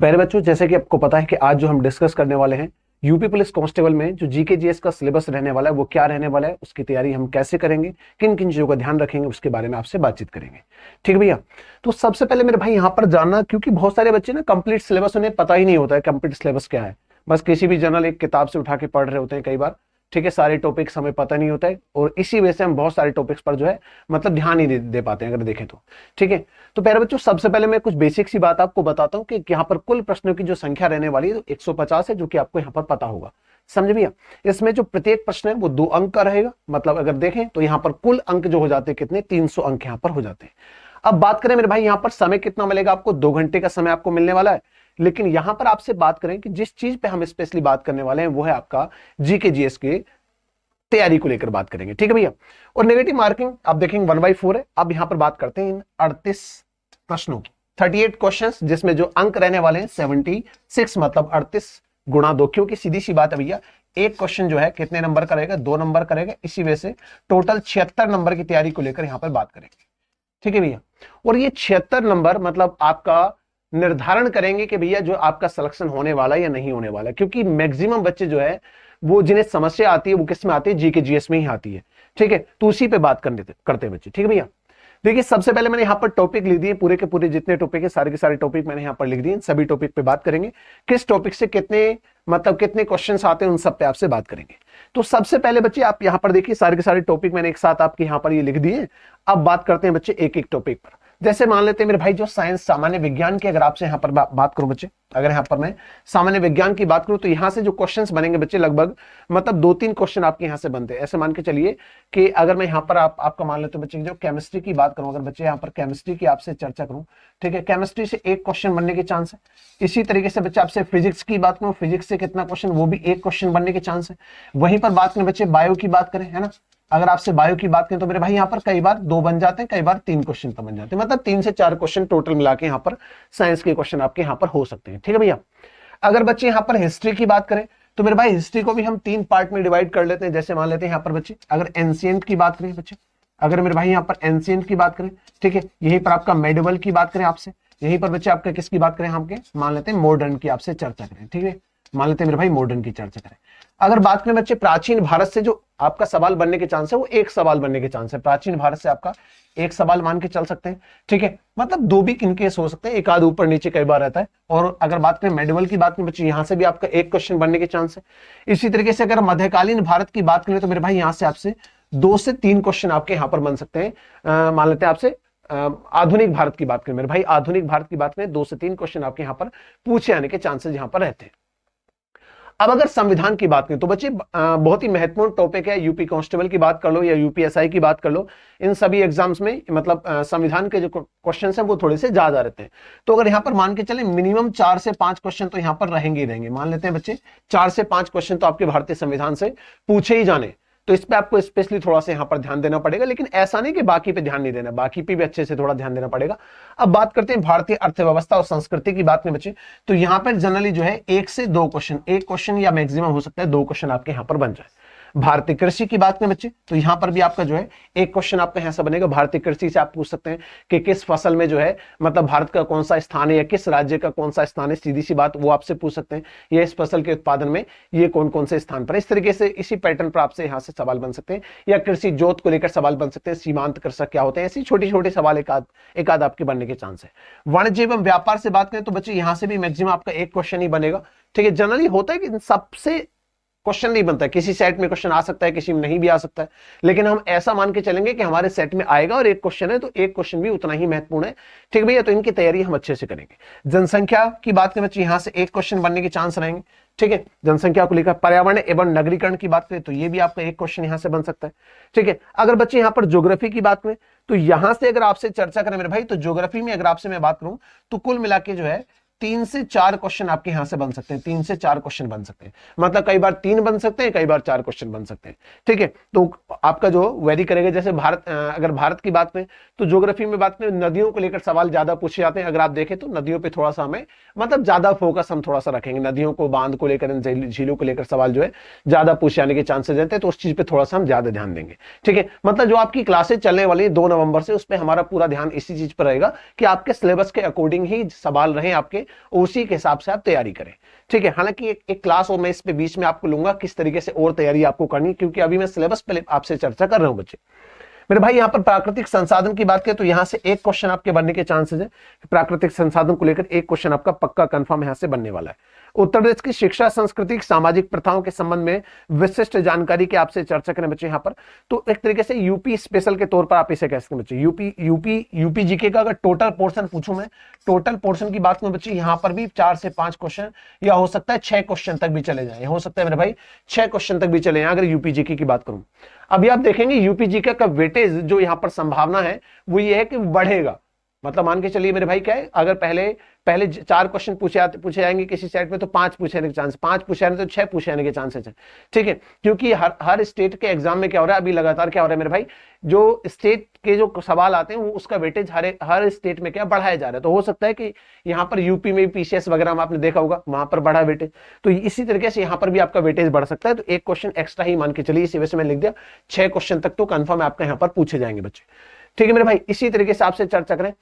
प्यारे बच्चों, जैसे कि आपको पता है कि आज जो हम डिस्कस करने वाले हैं यूपी पुलिस कांस्टेबल में जो जीके जीएस का सिलेबस रहने वाला है वो क्या रहने वाला है, उसकी तैयारी हम कैसे करेंगे, किन किन चीजों का ध्यान रखेंगे, उसके बारे में आपसे बातचीत करेंगे। ठीक है भैया। तो सबसे पहले मेरे भाई यहाँ पर जानना, क्योंकि बहुत सारे बच्चे ना कंप्लीट सिलेबस उन्हें पता ही नहीं होता है कंप्लीट सिलेबस क्या है, बस किसी भी जनरल एक किताब से उठा के पढ़ रहे होते हैं कई बार। ठीक है, सारे टॉपिक्स हमें पता नहीं होता है और इसी वजह से हम बहुत सारे टॉपिक्स पर जो है मतलब ध्यान ही दे पाते हैं अगर देखें तो। ठीक है, तो प्यारे बच्चों सबसे पहले मैं कुछ बेसिक सी बात आपको बताता हूं कि यहाँ पर कुल प्रश्नों की जो संख्या रहने वाली है 150 है, जो कि आपको यहाँ पर पता होगा। समझ भैया। इसमें जो प्रत्येक प्रश्न है वो 2 अंक का रहेगा, मतलब अगर देखें तो यहाँ पर कुल अंक जो हो जाते हैं कितने, 300 अंक यहाँ पर हो जाते हैं। अब बात करें मेरे भाई यहाँ पर समय कितना मिलेगा आपको, 2 घंटे का समय आपको मिलने वाला है। लेकिन यहां पर आपसे बात करें कि जिस चीज पे हम स्पेशली बात करने वाले हैं वो है आपका जीके जीएस के तैयारी को लेकर बात करेंगे। ठीक है भैया। और नेगेटिव मार्किंग आप देखेंगे 1/4 है। अब यहां पर बात करते हैं 38 प्रश्नों की, 38 क्वेश्चंस, जिसमें जो अंक रहने वाले हैं 76, मतलब 38 गुणा 2, क्योंकि सीधी सी बात है भैया, एक क्वेश्चन जो है कितने नंबर का रहेगा, 2 नंबर का रहेगा। इसी वजह से टोटल 76 नंबर की तैयारी को लेकर यहां पर बात करेंगे। ठीक है भैया। और ये 76 नंबर मतलब आपका निर्धारण करेंगे कि भैया जो आपका सिलेक्शन होने वाला है या नहीं होने वाला है, क्योंकि मैक्सिमम बच्चे जो है वो जिन्हें समस्या आती है वो किस में आती है, जीके जीएस में ही आती है। ठीक है, तो उसी पे बात करते हैं बच्चे। ठीक है भैया। देखिए सबसे पहले मैंने यहाँ पर टॉपिक लिख दिए, पूरे के पूरे जितने टॉपिक है सारे के सारे टॉपिक मैंने यहाँ पर लिख दिए। सभी टॉपिक पे बात करेंगे, किस टॉपिक से कितने मतलब कितने क्वेश्चंस आते हैं उन सब पे आपसे बात करेंगे। तो सबसे पहले बच्चे आप यहाँ पर देखिए सारे के सारे टॉपिक मैंने एक साथ आपके यहाँ पर ये लिख दिए। अब बात करते हैं बच्चे एक एक टॉपिक पर। जैसे मान लेते हैं मेरे भाई जो साइंस सामान्य विज्ञान की अगर आपसे यहाँ पर बात करूं बच्चे, अगर यहाँ पर मैं सामान्य विज्ञान की बात करूं तो यहाँ से जो क्वेश्चंस बनेंगे बच्चे लगभग मतलब 2-3 क्वेश्चन आपके यहाँ से बनते हैं। ऐसे मान के चलिए कि अगर मैं यहाँ पर आपका मान लेते बच्चे जो केमिस्ट्री की बात करूं, अगर बच्चे यहाँ पर केमिस्ट्री की आपसे चर्चा करूं, ठीक है, केमिस्ट्री से 1 क्वेश्चन बनने के चांस है। इसी तरीके से बच्चे आपसे फिजिक्स की बात करूं, फिजिक्स से कितना क्वेश्चन, वो भी 1 क्वेश्चन बनने के चांस है। वहीं पर बात करें बच्चे बायो की बात करें, है ना, अगर आपसे बायो की बात करें तो मेरे भाई यहाँ पर कई बार 2 बन जाते हैं, कई बार 3 क्वेश्चन तो बन जाते हैं, मतलब 3 से 4 क्वेश्चन टोटल मिला के यहाँ पर साइंस के क्वेश्चन आपके यहाँ पर हो सकते हैं। ठीक है भैया। अगर बच्चे यहाँ पर हिस्ट्री की बात करें तो मेरे भाई हिस्ट्री को भी हम 3 पार्ट में डिवाइड कर लेते हैं। जैसे मान लेते हैं यहाँ पर बच्चे अगर एंशिएंट की बात करें बच्चे, अगर मेरे भाई यहाँ पर एंशिएंट की बात करें, ठीक है, यहीं पर आपका मेडिवल की बात करें आपसे, यहीं पर बच्चे आपका किसकी बात करें, आपके मान लेते हैं मॉडर्न की आपसे चर्चा करें। ठीक है, मान लेते हैं मेरे भाई मॉडर्न की चर्चा करें। अगर बात करें बच्चे प्राचीन भारत से जो आपका सवाल बनने के चांस है वो 1 सवाल बनने के चांस है, प्राचीन भारत से आपका 1 सवाल मान के चल सकते हैं। ठीक है, मतलब 2 भी इन केस हो सकते हैं, एक आध ऊपर नीचे कई बार रहता है। और अगर बात करें मेडिवल की बात करें बच्चे, यहां से भी आपका 1 क्वेश्चन बनने के चांस है। इसी तरीके से अगर मध्यकालीन भारत की बात करें तो मेरे भाई यहां से आपसे 2 से 3 क्वेश्चन आपके यहां पर बन सकते हैं। मान लेते हैं आपसे आधुनिक भारत की बात करें मेरे भाई, आधुनिक भारत की बात करें 2 से 3 क्वेश्चन आपके यहां पर पूछे आने के चांसेस यहां पर रहते हैं। अब अगर संविधान की बात करें तो बच्चे बहुत ही महत्वपूर्ण टॉपिक है, यूपी कांस्टेबल की बात कर लो या यूपीएसआई की बात कर लो, इन सभी एग्जाम्स में मतलब संविधान के जो क्वेश्चंस हैं वो थोड़े से ज्यादा रहते हैं। तो अगर यहाँ पर मान के चले मिनिमम 4 से 5 क्वेश्चन तो यहाँ पर रहेंगे ही रहेंगे। मान लेते हैं बच्चे 4 से 5 क्वेश्चन तो आपके भारतीय संविधान से पूछे ही जाने, तो इस पे आपको स्पेशली थोड़ा सा यहाँ पर ध्यान देना पड़ेगा। लेकिन ऐसा नहीं कि बाकी पे ध्यान नहीं देना, बाकी पे भी अच्छे से थोड़ा ध्यान देना पड़ेगा। अब बात करते हैं भारतीय अर्थव्यवस्था और संस्कृति की बात में बच्चे, तो यहाँ पर जनरली जो है 1 से 2 क्वेश्चन, 1 क्वेश्चन या मैक्सिमम हो सकता है 2 क्वेश्चन आपके यहाँ पर बन जाए। भारतीय कृषि की बात में बच्चे तो यहां पर भी आपका जो है 1 क्वेश्चन आपका यहां से बनेगा। भारतीय कृषि से आप पूछ सकते हैं कि किस फसल में जो है मतलब भारत का कौन सा स्थान है या किस राज्य का कौन सा स्थान है, सीधी सी बात वो आपसे पूछ सकते हैं। या इस फसल के उत्पादन में ये कौन कौन से स्थान पर, इस तरीके से इसी पैटर्न पर आपसे यहां से सवाल बन सकते हैं। या कृषि जोत को लेकर सवाल बन सकते हैं, सीमांत कृषक क्या होते हैं, ऐसी छोटे छोटे सवाल एक आध आपके बनने के चांस है। वाणिज्य एवं व्यापार से बात करें तो बच्चे यहां से भी मैक्सिमम आपका 1 क्वेश्चन ही बनेगा। ठीक है, जनरली होता है कि सबसे क्वेश्चन नहीं बनता है, किसी सेट में क्वेश्चन आ सकता है, किसी में नहीं भी आ सकता है, लेकिन हम ऐसा मान के चलेंगे कि हमारे सेट में आएगा और 1 क्वेश्चन है तो 1 क्वेश्चन भी उतना ही महत्वपूर्ण है। ठीक भैया, तो इनकी तैयारी हम अच्छे से करेंगे। जनसंख्या की बात करें बच्चे, यहां से 1 क्वेश्चन बनने के चांस रहेंगे। ठीक है, जनसंख्या को लेकर पर्यावरण एवं नगरीकरण की बात करें तो ये भी आपका 1 क्वेश्चन यहां से बन सकता है। ठीक है, अगर बच्चे यहां पर ज्योग्राफी की बात करें तो यहां से अगर आपसे चर्चा करें मेरे भाई, तो ज्योग्राफी में अगर आपसे मैं बात करूं तो कुल मिला के जो है 3 से 4 क्वेश्चन आपके यहां से बन सकते हैं, 3 से 4 क्वेश्चन बन सकते हैं, मतलब कई बार 3 बन सकते हैं, कई बार 4 क्वेश्चन बन सकते हैं। ठीक है, तो आपका जो वेरी करेगा। जैसे भारत, अगर भारत की बात करें तो ज्योग्राफी में बात करें नदियों को लेकर सवाल ज्यादा पूछे जाते हैं। अगर आप देखें तो नदियों पे थोड़ा सा हमें मतलब ज्यादा फोकस हम थोड़ा सा रखेंगे, नदियों को, बांध को लेकर, झीलों को लेकर सवाल जो है ज्यादा पूछे जाने के चांसेस रहते हैं, तो उस चीज पे थोड़ा सा हम ज्यादा ध्यान देंगे। ठीक है, मतलब जो आपकी क्लासेस चलने वाली है 2 नवंबर से, उस पर हमारा पूरा ध्यान इसी चीज पर रहेगा कि आपके सिलेबस के अकॉर्डिंग ही सवाल रहे आपके, उसी के हिसाब से आप तैयारी करें। ठीक है, हालांकि एक क्लास और मैं इस पे बीच में आपको लूंगा किस तरीके से और तैयारी आपको करनी, क्योंकि अभी मैं सिलेबस पे आपसे चर्चा कर रहा हूं बच्चे। मेरे भाई यहाँ पर प्राकृतिक संसाधन की बात करें तो यहाँ से एक क्वेश्चन आपके बनने के चांसेस है। प्राकृतिक संसाधन को लेकर एक क्वेश्चन आपका पक्का कंफर्म यहाँ से बनने वाला है। उत्तर प्रदेश की शिक्षा संस्कृति सामाजिक प्रथाओं के संबंध में विशिष्ट जानकारी की आपसे चर्चा करें बच्चे यहाँ पर, तो एक तरीके से यूपी स्पेशल के तौर पर आप इसे कह सकते हैं बच्चे। यूपी जीके का अगर टोटल पोर्शन पूछूं मैं, टोटल पोर्शन की बात करूं बच्चे, यहाँ पर भी 4 से 5 क्वेश्चन या हो सकता है 6 क्वेश्चन तक भी चले जाए, हो सकता है मेरे भाई 6 क्वेश्चन तक भी चले जाए अगर यूपी जीके की बात करूं। अभी आप देखेंगे यूपी जीके का वेटेज जो यहाँ पर संभावना है वो ये है कि बढ़ेगा। मतलब मान के चलिए मेरे भाई क्या है, अगर पहले 4 क्वेश्चन पूछे जाएंगे किसी सेट में तो 5 पूछे जाने के चांस, 5 पूछे जाने तो 6 पूछे जाने के चांसेस है। ठीक है, क्योंकि हर स्टेट के एग्जाम में क्या हो रहा है, अभी लगातार क्या हो रहा है मेरे भाई, जो स्टेट के जो सवाल आते हैं वो उसका वेटेज हर स्टेट में क्या बढ़ाया जा रहा है। तो हो सकता है कि यहाँ पर यूपी में पीसीएस वगैरह में आपने देखा होगा वहां पर बढ़ा वेटेज, तो इसी तरीके से यहाँ पर भी आपका वेटेज बढ़ सकता है। तो एक क्वेश्चन एक्स्ट्रा ही मान के चलिए, इसी वजह से मैं लिख दिया 6 क्वेश्चन तक तो कंफर्म आपका यहाँ पर पूछे जाएंगे बच्चे। ठीक है मेरे भाई, इसी तरीके से आपसे चर्चा करें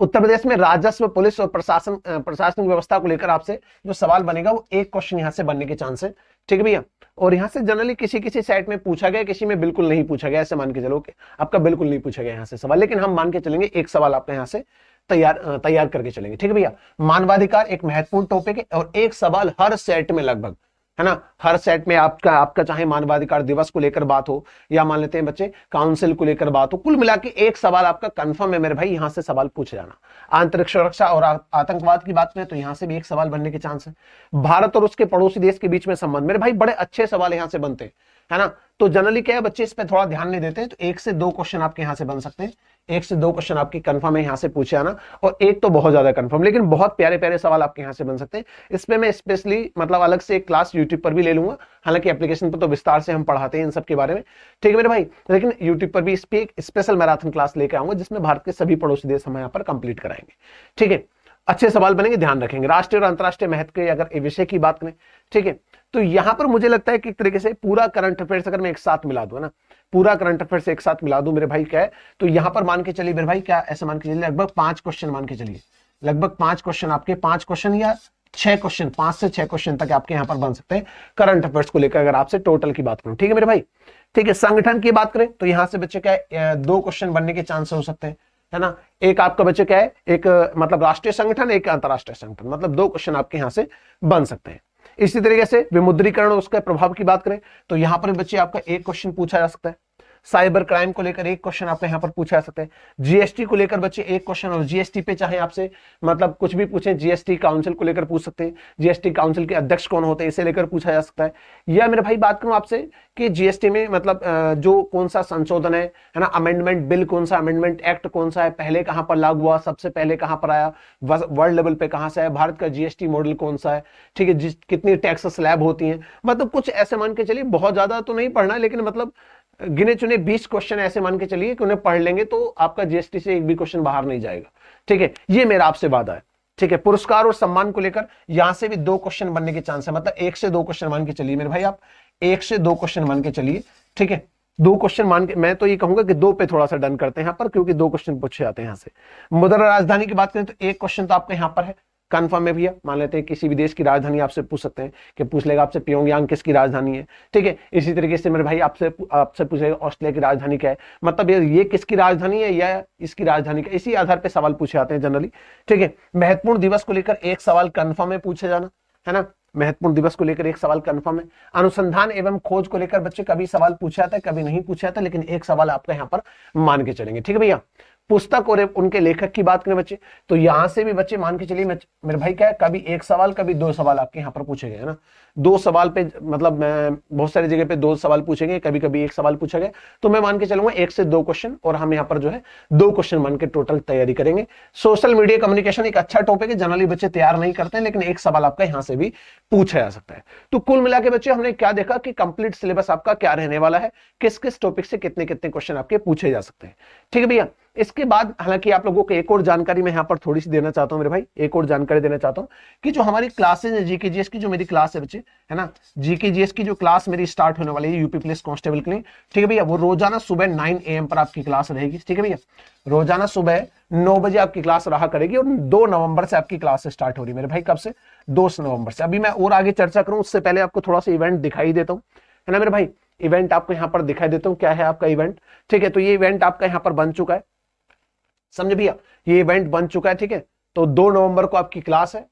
उत्तर प्रदेश में राजस्व, पुलिस और प्रशासनिक व्यवस्था को लेकर आपसे जो सवाल बनेगा वो एक क्वेश्चन यहां से बनने के चांस है। ठीक है भैया, और यहां से जनरली किसी सेट में पूछा गया, किसी में बिल्कुल नहीं पूछा गया, ऐसे मान के चलो कि आपका बिल्कुल नहीं पूछा गया यहां से सवाल, लेकिन हम मान के चलेंगे एक सवाल आपने यहां से तैयार करके चलेंगे। ठीक है भैया, मानवाधिकार एक महत्वपूर्ण टॉपिक है और एक सवाल हर सेट में लगभग, है ना, हर सेट में आपका चाहे मानवाधिकार दिवस को लेकर बात हो या मान लेते हैं बच्चे काउंसिल को लेकर बात हो, कुल मिला के एक सवाल आपका कंफर्म है मेरे भाई, यहां से सवाल पूछे जाना। आंतरिक सुरक्षा और आतंकवाद की बात करें तो यहां से भी एक सवाल बनने के चांस है। भारत और उसके पड़ोसी देश के बीच में संबंध, मेरे भाई बड़े अच्छे सवाल यहां से बनते हैं, है ना। तो जनरली क्या है बच्चे इस पे थोड़ा ध्यान नहीं देते हैं, तो 1 से 2 क्वेश्चन आपके यहां से बन सकते हैं, 1 से 2 क्वेश्चन आपकी कंफर्म है यहां से पूछे आना, और एक तो बहुत ज्यादा कंफर्म, लेकिन बहुत प्यारे प्यारे सवाल आपके यहां से बन सकते हैं। इसमें मैं स्पेशली मतलब अलग से एक क्लास यूट्यूब पर भी ले लूंगा, हालांकि एप्लीकेशन पर तो विस्तार से हम पढ़ाते हैं इन सब के बारे में। ठीक है मेरे भाई, लेकिन यूट्यूब पर भी इस पे एक स्पेशल मैराथन क्लास लेकर आऊंगा जिसमें भारत के सभी पड़ोसी देश हम यहाँ पर कंप्लीट कराएंगे। ठीक है, अच्छे सवाल बनेंगे, ध्यान रखेंगे। राष्ट्रीय और अंतरराष्ट्रीय महत्व के अगर विषय की बात करें, ठीक है, तो यहां पर मुझे लगता है कि एक तरीके से पूरा करंट अफेयर्स अगर मैं एक साथ मिला दूं ना, पूरा करंट अफेयर्स एक साथ मिला दूं मेरे भाई क्या है, तो यहां पर मान के चलिए मेरे भाई क्या, ऐसे मान के चलिए लगभग 5 क्वेश्चन मान के चलिए, लगभग 5 क्वेश्चन आपके 5 क्वेश्चन या 6 क्वेश्चन, 5 से 6 क्वेश्चन तक आपके यहां पर बन सकते हैं करंट अफेयर्स को लेकर अगर आपसे टोटल की बात करूं। ठीक है मेरे भाई, ठीक है। संगठन की बात करें तो यहां से बच्चे क्या है 2 क्वेश्चन बनने के चांस हो सकते हैं, है ना। एक आपका बच्चे क्या है, एक मतलब राष्ट्रीय संगठन, एक अंतरराष्ट्रीय संगठन, मतलब 2 क्वेश्चन आपके यहां से बन सकते हैं। इसी तरीके से विमुद्रीकरण और उसके प्रभाव की बात करें तो यहां पर बच्चे आपका एक क्वेश्चन पूछा जा सकता है। साइबर क्राइम को लेकर एक क्वेश्चन आपको यहां पर पूछा जा सकता है। जीएसटी को लेकर बच्चे एक क्वेश्चन, और जीएसटी पे चाहे आपसे मतलब कुछ भी पूछें, जीएसटी काउंसिल को लेकर पूछ सकते हैं, जीएसटी काउंसिल के अध्यक्ष कौन होते हैं इसे लेकर पूछा जा सकता है। या मेरे भाई बात करूं आपसे कि जीएसटी में मतलब जो कौन सा संशोधन है ना, अमेंडमेंट बिल कौन सा, अमेंडमेंट एक्ट कौन सा है, पहले कहां पर लागू हुआ, सबसे पहले कहां पर आया, वर्ल्ड लेवल पे कहां से है, भारत का जीएसटी मॉडल कौन सा है, ठीक है, कितनी टैक्स स्लैब होती है, मतलब कुछ ऐसे मान के चलिए, बहुत ज्यादा तो नहीं पढ़ना, लेकिन मतलब गिने चुने 20 क्वेश्चन ऐसे मान के चलिए कि उन्हें पढ़ लेंगे तो आपका जीएसटी से एक भी क्वेश्चन बाहर नहीं जाएगा। ठीक है, ये मेरा आपसे वादा है। ठीक है, पुरस्कार और सम्मान को लेकर यहां से भी 2 क्वेश्चन बनने के चांस है, मतलब 1 से 2 क्वेश्चन मान के चलिए मेरे भाई, आप 1 से 2 क्वेश्चन मान के चलिए। ठीक है, 2 क्वेश्चन मान के, मैं तो ये कहूंगा कि 2 पे थोड़ा सा डन करते हैं यहाँ पर, क्योंकि 2 क्वेश्चन पूछे जाते हैं यहाँ से। मुद्रा राजधानी की बात करें तो एक क्वेश्चन तो आपका यहाँ पर है कंफर्म है भैया, मान लेते हैं किसी भी देश की राजधानी आपसे पूछ सकते हैं, कि पूछ लेगा आपसे प्योंगयांग किसकी राजधानी है। ठीक है, इसी तरीके से मेरे भाई आपसे पूछेगा ऑस्ट्रेलिया की राजधानी क्या है, मतलब ये किसकी राजधानी है या इसकी राजधानी क्या, इसी आधार पर सवाल पूछे जाते हैं जनरली। ठीक है, महत्वपूर्ण दिवस को लेकर एक सवाल कंफर्म है पूछे जाना, है ना, महत्वपूर्ण दिवस को लेकर एक सवाल कंफर्म है। अनुसंधान एवं खोज को लेकर बच्चे कभी सवाल पूछा जाता है, कभी नहीं पूछा जाता, लेकिन एक सवाल आपका यहाँ पर मान के चलेंगे। ठीक है भैया, पुस्तक और उनके लेखक की बात करें बच्चे तो यहां से भी बच्चे मान के चलिए मेरे भाई क्या है, कभी एक सवाल कभी 2 सवाल आपके यहाँ पर पूछे गए, है ना। 2 सवाल पे मतलब बहुत सारी जगह पे 2 सवाल पूछेंगे, कभी कभी एक सवाल पूछा गया, तो मैं मान के चलूंगा 1 से 2 क्वेश्चन, और हम यहाँ पर जो है 2 क्वेश्चन मान के टोटल तैयारी करेंगे। सोशल मीडिया कम्युनिकेशन एक अच्छा टॉपिक है, जनरली बच्चे तैयार नहीं करते हैं, लेकिन एक सवाल आपका यहाँ से भी पूछा जा सकता है। तो कुल मिला के बच्चे हमने क्या देखा कि कंप्लीट सिलेबस आपका क्या रहने वाला है, किस किस टॉपिक से कितने कितने क्वेश्चन आपके पूछे जा सकते हैं। ठीक है भैया, इसके बाद हालांकि आप लोगों को एक और जानकारी मैं यहाँ पर थोड़ी सी देना चाहता हूँ मेरे भाई, एक और जानकारी देना चाहता हूँ कि जो हमारी क्लासेज है जीके जीएस की, जो मेरी क्लास है बच्चे, है ना, जीके जीएस की जो क्लास मेरी स्टार्ट होने वाली है यूपी पुलिस कांस्टेबल के लिए, ठीक है भैया, वो रोजाना सुबह 9 AM पर आपकी क्लास रहेगी, ठीक है भैया, रोजाना सुबह 9 बजे आपकी क्लास रहा करेगी और 2 नवंबर से आपकी क्लास स्टार्ट हो रही है मेरे भाई। कब से? 2 नवंबर से। अभी मैं और आगे चर्चा करूं उससे पहले आपको थोड़ा सा इवेंट दिखाई देता हूं, है ना मेरे भाई, इवेंट आपको यहाँ पर दिखाई देता हूँ, क्या है आपका इवेंट, ठीक है। तो ये इवेंट आपका यहाँ पर बन चुका है, समझे भैया, ये इवेंट बन चुका है, ठीक है। तो 2 नवंबर को आपकी क्लास है